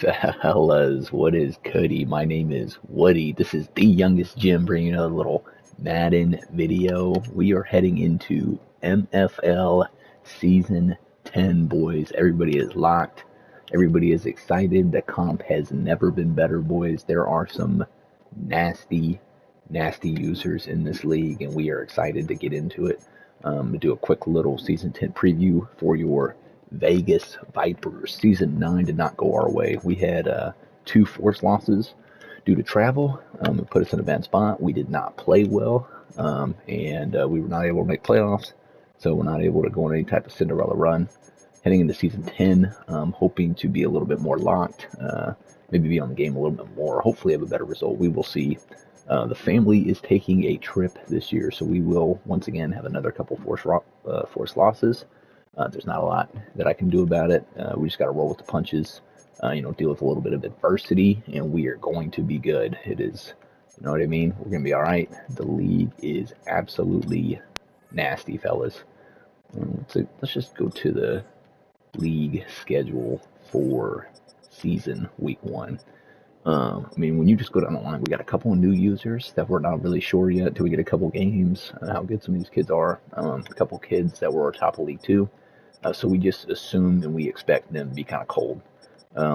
Fellas, what is Cuddy? My name is Woody. This is the youngest Jim bringing a little Madden video. We are heading into MFL Season 10, boys. Everybody is locked. Everybody is excited. The comp has never been better, boys. There are some nasty, nasty users in this league, and we are excited to get into it. Do a quick little Season 10 preview for your Vegas Vipers. Season 9 did not go our way. We had 2 forced losses due to travel. It put us in a bad spot. We did not play well, and we were not able to make playoffs, so we're not able to go on any type of Cinderella run. Heading into Season 10, hoping to be a little bit more locked, maybe be on the game a little bit more, hopefully have a better result. We will see. The family is taking a trip this year, so we will once again have another couple forced losses. There's not a lot that I can do about it. We just got to roll with the punches, deal with a little bit of adversity, and we are going to be good. It is, you know what I mean? We're going to be all right. The league is absolutely nasty, fellas. Let's just go to the league schedule for season week 1. When you just go down the line, we got a couple of new users that we're not really sure yet till we get a couple games, how good some of these kids are. A couple kids that were top of League 2. So we just assume and we expect them to be kind of cold.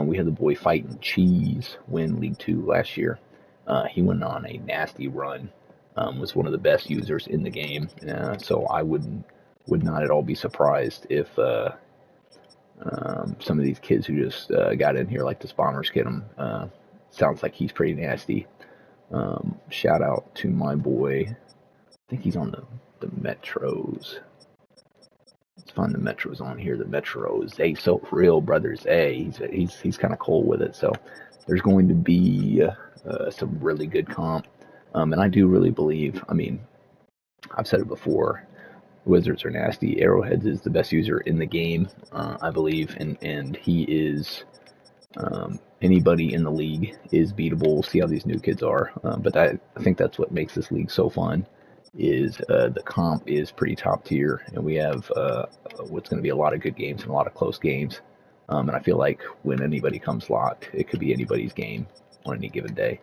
We had the boy Fighting Cheese win League 2 last year. He went on a nasty run, was one of the best users in the game. So I would not at all be surprised if some of these kids who just got in here, like the Spawners kid, sounds like he's pretty nasty. Shout out to my boy. I think he's on the Metros. Let's find the Metros on here. The Metros. Hey, so real brothers. Hey, he's kind of cold with it. So there's going to be some really good comp. And I do really believe. I've said it before. Wizards are nasty. Arrowheads is the best user in the game, I believe, and he is. Anybody in the league is beatable. We'll see how these new kids are, but I think that's what makes this league so fun. Is the comp is pretty top tier, and we have what's going to be a lot of good games and a lot of close games. And I feel like when anybody comes locked, it could be anybody's game on any given day.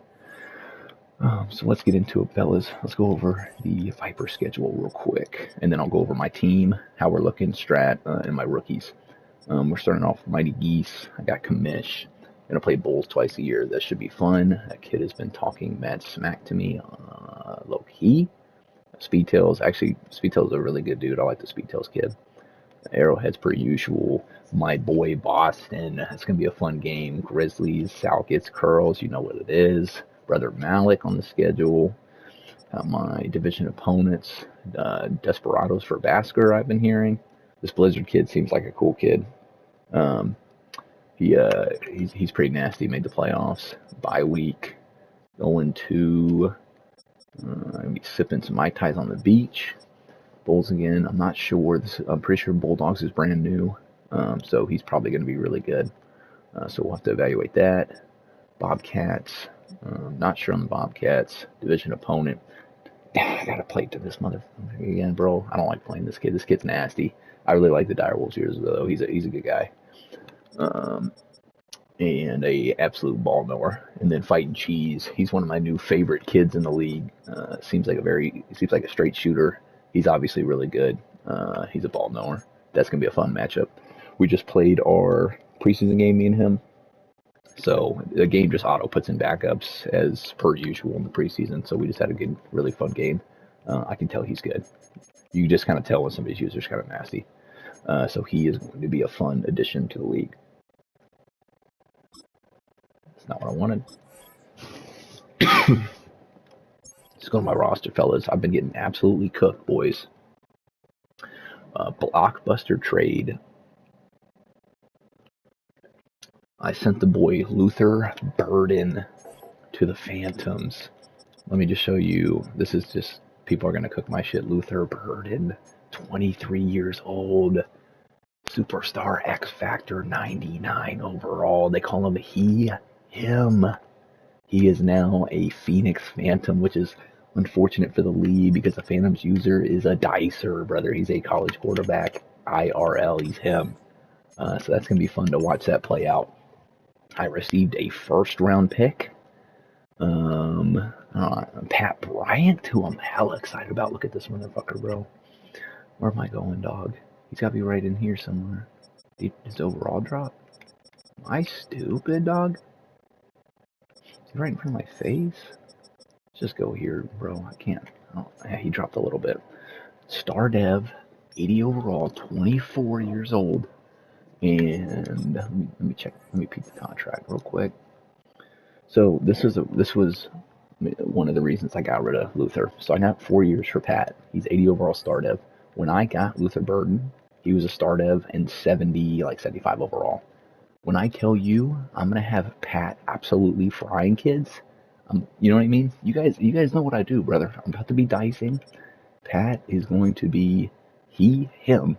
So let's get into it, fellas. Let's go over the Viper schedule real quick, and then I'll go over my team, how we're looking, strat, and my rookies. We're starting off with Mighty Geese. I got Commish. Gonna play Bulls twice a year. That should be fun. That kid has been talking mad smack to me. Low key. Speedtails. Actually, Speedtails is a really good dude. I like the Speedtails kid. Arrowheads per usual. My boy Boston. It's gonna be a fun game. Grizzlies. Sal gets curls. You know what it is. Brother Malik on the schedule. My division opponents. Desperados for Basker. I've been hearing. This Blizzard kid seems like a cool kid. He's pretty nasty. Made the playoffs. Bye week. Going to be sipping some Mai Tais on the beach. Bulls again. I'm not sure. I'm pretty sure Bulldogs is brand new. So he's probably going to be really good. So we'll have to evaluate that. Bobcats. Not sure on the Bobcats. Division opponent. I gotta play to this motherfucker again, bro. I don't like playing this kid. This kid's nasty. I really like the Direwolves here, though. He's a good guy. And a absolute ball knower. And then Fighting Cheese. He's one of my new favorite kids in the league. Seems like a straight shooter. He's obviously really good. He's a ball knower. That's gonna be a fun matchup. We just played our preseason game, me and him. So the game just auto puts in backups as per usual in the preseason. So we just had a good, really fun game. I can tell he's good. You just kind of tell when somebody's user's kind of nasty. So he is going to be a fun addition to the league. That's not what I wanted. Let's go to my roster, fellas. I've been getting absolutely cooked, boys. Blockbuster trade. I sent the boy Luther Burden to the Phantoms. Let me just show you. This is just, people are going to cook my shit. Luther Burden, 23 years old. Superstar X Factor, 99 overall. They call him him. He is now a Phoenix Phantom, which is unfortunate for the league because the Phantoms user is a dicer, brother. He's a college quarterback. IRL, he's him. So that's going to be fun to watch that play out. I received a first-round pick. Pat Bryant, who I'm hella excited about. Look at this motherfucker, bro. Where am I going, dog? He's got to be right in here somewhere. His overall drop? Am I stupid, dog? Is he right in front of my face? Let's just go here, bro. I can't. Oh, yeah, he dropped a little bit. Star Dev, 80 overall, 24 years old. And let me check. Let me peek the contract real quick. So this was one of the reasons I got rid of Luther. So I got 4 years for Pat. He's 80 overall star dev. When I got Luther Burden, he was a star dev and 75 overall. When I tell you I'm gonna have Pat absolutely frying kids, you know what I mean? You guys know what I do, brother. I'm about to be dicing. Pat is going to be him.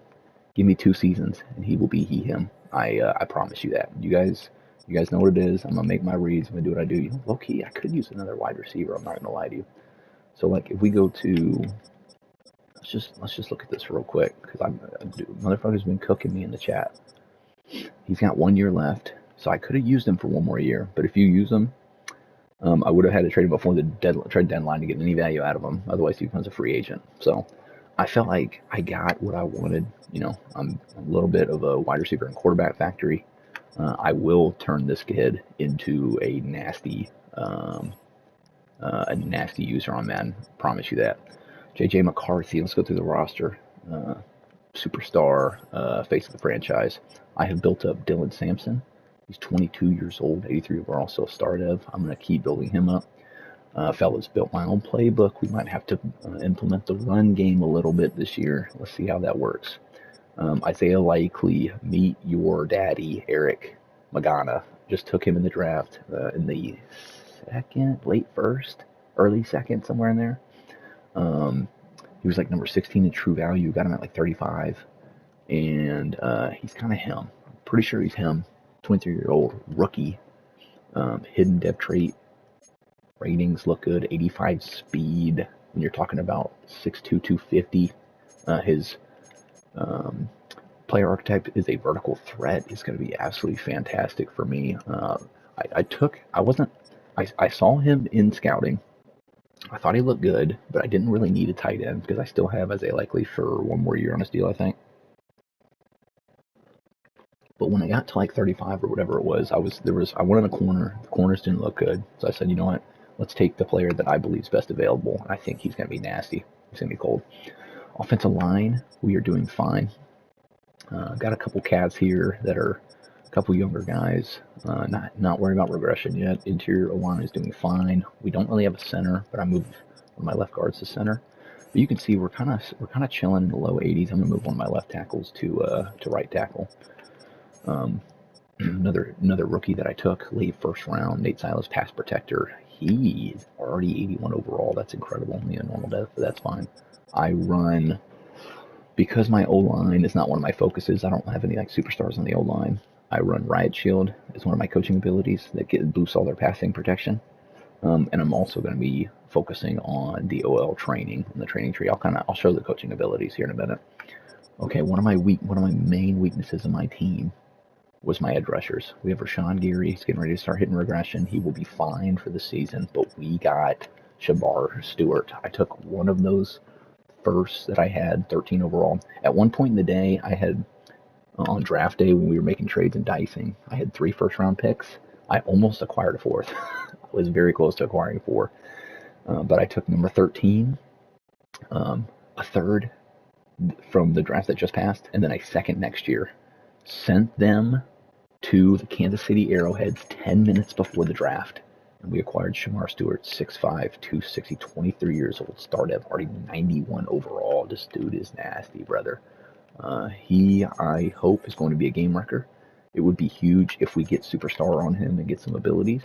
Give me 2 seasons and he will be him. I promise you that. You guys know what it is. I'm gonna make my reads. I'm gonna do what I do. Low key, I could use another wide receiver. I'm not gonna lie to you. So like, if we go to, let's just look at this real quick because motherfucker's been cooking me in the chat. He's got 1 year left, so I could have used him for 1 more year. But if you use him, I would have had to trade him before the trade deadline to get any value out of him. Otherwise, he becomes a free agent. So I felt like I got what I wanted. You know, I'm a little bit of a wide receiver and quarterback factory. I will turn this kid into a nasty user on Madden. Promise you that. J.J. McCarthy. Let's go through the roster. Superstar, face of the franchise. I have built up Dylan Sampson. He's 22 years old, 83 overall, so star dev. I'm going to keep building him up. Fellas, built my own playbook. We might have to implement the run game a little bit this year. Let's see how that works. Isaiah Likely, meet your daddy, Eric Magana. Just took him in the draft in the late first, early second, somewhere in there. He was like number 16 in true value. Got him at like 35. And he's kind of him. I'm pretty sure he's him. 23-year-old rookie. Hidden dev trait. Ratings look good. 85 speed. When you're talking about 6'2", 250. His player archetype is a vertical threat. It's going to be absolutely fantastic for me. I saw him in scouting. I thought he looked good, but I didn't really need a tight end because I still have Isaiah Likely for 1 more year on his deal, I think. But when I got to like 35 or whatever it was, I wanted a corner. The corners didn't look good, so I said, you know what? Let's take the player that I believe is best available. And I think he's going to be nasty. He's going to be cold. Offensive line, we are doing fine. Got a couple cats here that are a couple younger guys. Not worried about regression yet. Interior line is doing fine. We don't really have a center, but I moved one of my left guards to center. But you can see we're kind of chilling in the low 80s. I'm gonna move one of my left tackles to right tackle. Another rookie that I took late first round, Nate Silas, pass protector. He is already 81 overall. That's incredible. Normal death, but that's fine. I run, because my O-line is not one of my focuses. I don't have any like superstars on the O-line. I run Riot Shield as one of my coaching abilities that boosts all their passing protection. And I'm also going to be focusing on the OL training and the training tree. I'll show the coaching abilities here in a minute. Okay, one of my main weaknesses of my team was my edge rushers. We have Rashawn Gary. He's getting ready to start hitting regression. He will be fine for the season, but we got Shabar Stewart. I took one of those first that I had, 13 overall. At one point in the day, I had, on draft day when we were making trades and dicing, I had 3 first-round picks. I almost acquired a 4th. I was very close to acquiring a 4. But I took number 13, a 3rd from the draft that just passed, and then a 2nd next year. Sent them to the Kansas City Arrowheads 10 minutes before the draft. And we acquired Shamar Stewart, 6'5", 260, 23 years old, star dev, already 91 overall. This dude is nasty, brother. He, I hope, is going to be a game wrecker. It would be huge if we get superstar on him and get some abilities.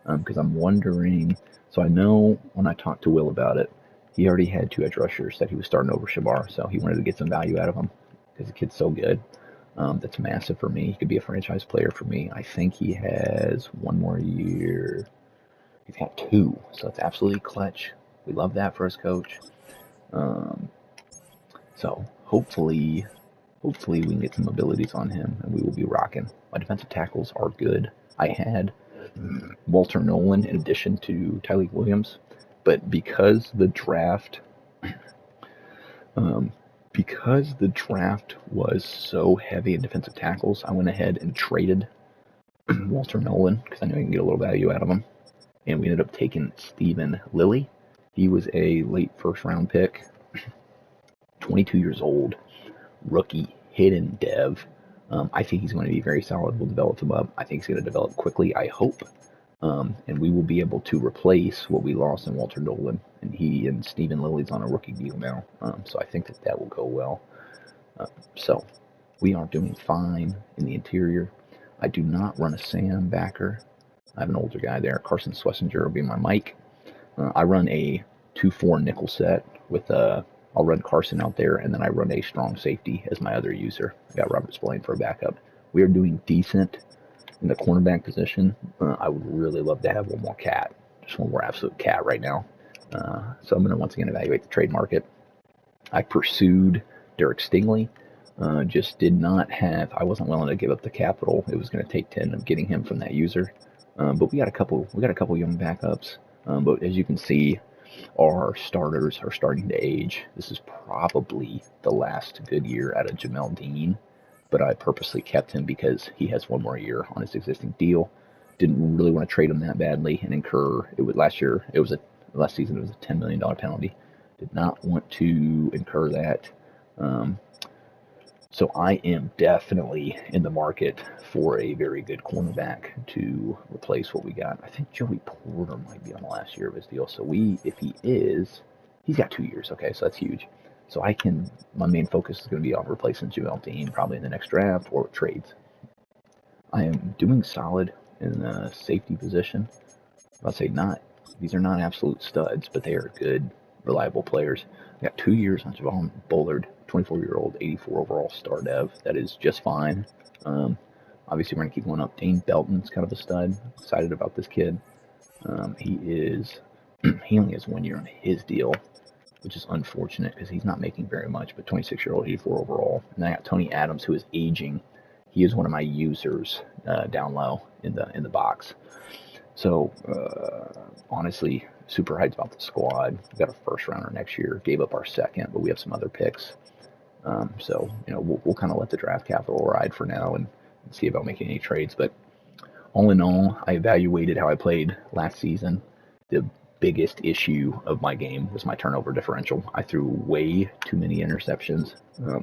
Because I'm wondering, so I know when I talked to Will about it, he already had 2 edge rushers that he was starting over Shabar, so he wanted to get some value out of him because the kid's so good. That's massive for me. He could be a franchise player for me. I think he has 1 more year. He's got 2, so it's absolutely clutch. We love that for his coach. So hopefully we can get some abilities on him, and we will be rocking. My defensive tackles are good. I had Walter Nolan in addition to Tyleik Williams, but um, because the draft was so heavy in defensive tackles, I went ahead and traded Walter Nolan because I knew I could get a little value out of him, and we ended up taking Stephen Lilly. He was a late first-round pick, 22 years old, rookie, hidden dev. I think he's going to be very solid. We'll develop him up. I think he's going to develop quickly, I hope. And we will be able to replace what we lost in Walter Nolan. And he and Stephen Lilly's on a rookie deal now. So I think that will go well. So we are doing fine in the interior. I do not run a Sam backer. I have an older guy there. Carson Schlesinger will be my mic. I run a 2-4 nickel set with I'll run Carson out there, and then I run a strong safety as my other user. I got Robert Spillane for a backup. We are doing decent in the cornerback position. I would really love to have one more cat, just one more absolute cat right now. So I'm going to once again evaluate the trade market. I pursued Derek Stingley, just did not have. I wasn't willing to give up the capital. It was going to take 10 of getting him from that user. But we got a couple young backups. But as you can see, our starters are starting to age. This is probably the last good year out of Jamel Dean, but I purposely kept him because he has one more year on his existing deal. Didn't really want to trade him that badly and incur. Last season it was a $10 million penalty. Did not want to incur that. So I am definitely in the market for a very good cornerback to replace what we got. I think Joey Porter might be on the last year of his deal. So if he is, he's got 2 years. Okay, so that's huge. So my main focus is going to be on replacing Jamel Dean probably in the next draft or trades. I am doing solid in the safety position. I'll say these are not absolute studs, but they are good, reliable players. I got 2 years on Javon Bullard, 24-year-old, 84 overall star dev. That is just fine. Obviously, we're going to keep going up. Dane Belton's kind of a stud. Excited about this kid. He only has 1 year on his deal, which is unfortunate because he's not making very much, but 26-year-old, 84 overall. And then I got Tony Adams, who is aging. He is one of my users down low in the box. So, honestly, super hyped about the squad. We got a first rounder next year. Gave up our second, but we have some other picks. So, we'll kind of let the draft capital ride for now and see about making any trades. But all in all, I evaluated how I played last season. The biggest issue of my game was my turnover differential. I threw way too many interceptions,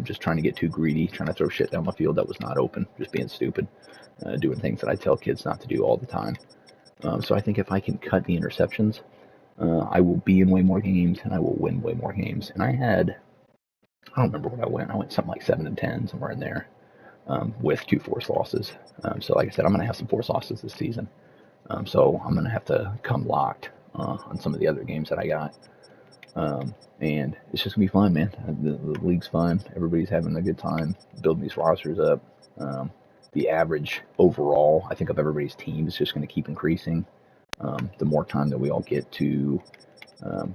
just trying to get too greedy, trying to throw shit down the field that was not open, just being stupid, doing things that I tell kids not to do all the time. So I think if I can cut the interceptions, I will be in way more games and I will win way more games. And I don't remember what I went. I went something like 7-10, somewhere in there, with 2 forced losses. So like I said, I'm going to have some forced losses this season. So I'm going to have to come locked on some of the other games that I got. And it's just going to be fun, man. The league's fun. Everybody's having a good time building these rosters up. The average overall, I think, of everybody's team is just going to keep increasing. The more time that we all get to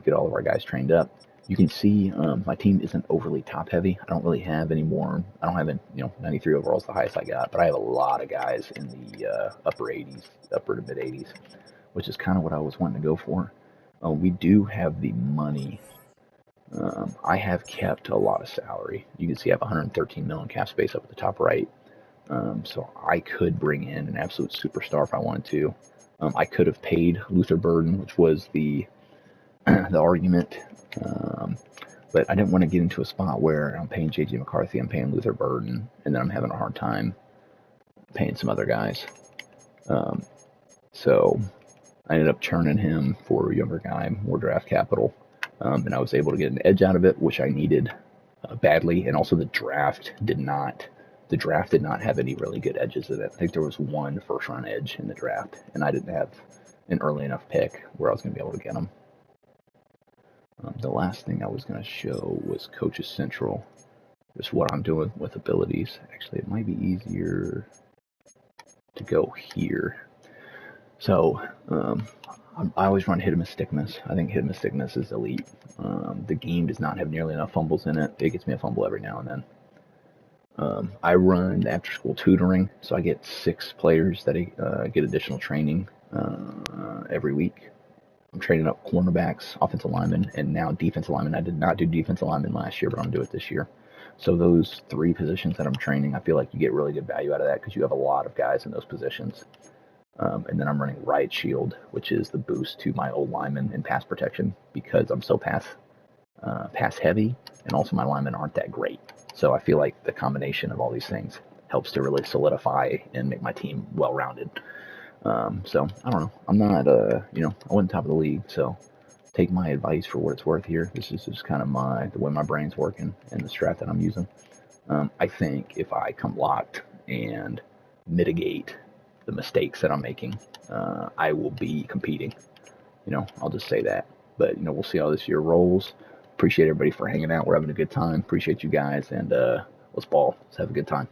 get all of our guys trained up. You can see my team isn't overly top heavy. I don't really have any more. I don't have 93 overall is the highest I got, but I have a lot of guys in the upper to mid 80s, which is kind of what I was wanting to go for. We do have the money. I have kept a lot of salary. You can see I have 113 million cap space up at the top right. So I could bring in an absolute superstar if I wanted to. I could have paid Luther Burden, which was the argument. But I didn't want to get into a spot where I'm paying J.J. McCarthy, I'm paying Luther Burden, and then I'm having a hard time paying some other guys. So I ended up churning him for a younger guy, more draft capital, and I was able to get an edge out of it, which I needed badly. And also the draft did not have any really good edges in it. I think there was one first-round edge in the draft, and I didn't have an early enough pick where I was going to be able to get him. The last thing I was going to show was Coaches Central, just what I'm doing with abilities. Actually, it might be easier to go here. So I always run Hit 'em with Stickness. I think Hit 'em with Stickness is elite. The game does not have nearly enough fumbles in it. It gets me a fumble every now and then. I run after-school tutoring, so I get 6 players that get additional training every week. I'm training up cornerbacks, offensive linemen, and now defensive linemen. I did not do defensive linemen last year, but I'm going to do it this year. So those 3 positions that I'm training, I feel like you get really good value out of that because you have a lot of guys in those positions. And then I'm running Riot Shield, which is the boost to my old linemen in pass protection because I'm so pass heavy, and also my linemen aren't that great. So I feel like the combination of all these things helps to really solidify and make my team well-rounded. So I don't know. I'm not, I wasn't top of the league, so take my advice for what it's worth here. This is just kind of the way my brain's working and the strat that I'm using. I think if I come locked and mitigate the mistakes that I'm making, I will be competing. I'll just say that. But, we'll see how this year rolls. Appreciate everybody for hanging out. We're having a good time. Appreciate you guys, and let's ball. Let's have a good time.